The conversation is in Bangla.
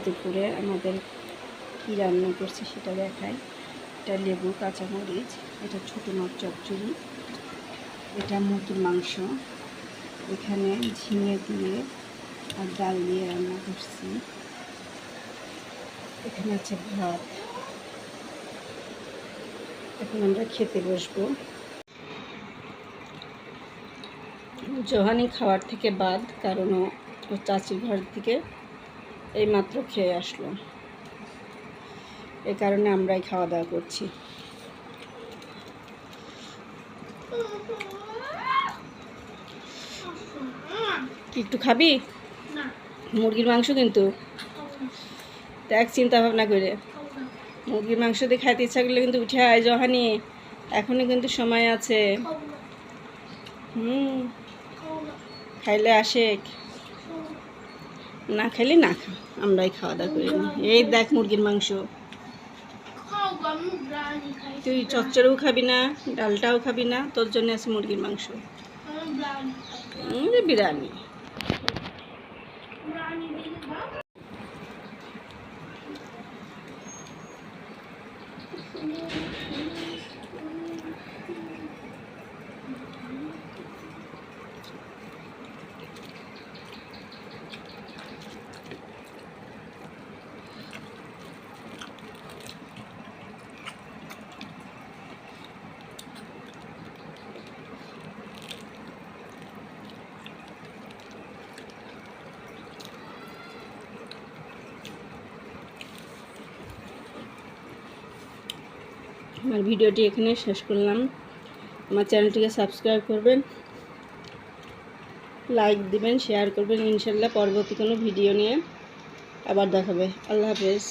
দুপুরে আমাদের কী রান্না করছি সেটা দেখাই। এটা লেবু, কাঁচামরিচ, এটা ছোটো মাছ চচ্চড়ি, এটা মুরগির মাংস, এখানে ঝিঙে দিয়ে আর ডাল দিয়ে রান্না করছি, এখানে আছে ভাত। এখন আমরা খেতে বসবো। জোহানি খাওয়ার থেকে বাদ, কারণ ও চাচির ঘর থেকে এই মাত্র খেয়ে আসলো, এই কারণে আমরাই খাওয়া দাওয়া করছি। কি একটু খাবি? মুরগির মাংস কিন্তু দেখ, চিন্তা ভাবনা করে। মুরগির মাংস দিয়ে খাইতে ইচ্ছা করলে কিন্তু উঠে আয় জোহানি, এখনো কিন্তু সময় আছে। খাইলে আসে, না খাইলে না খা, আমরাই খাওয়া দাওয়া করি। এই দেখ মুরগির মাংস। তুই চচ্চড়িও খাবি না, ডালটাও খাবি না, তোর জন্য আছে মুরগির মাংস। বিরিয়ানি। আমার ভিডিওটি এখানে শেষ করলাম। আমার চ্যানেলটিকে সাবস্ক্রাইব করবেন, লাইক দিবেন, শেয়ার করবেন। ইনশাল্লাহ পরবর্তী কোনো ভিডিও নিয়ে আবার দেখাবে। আল্লাহ হাফেজ।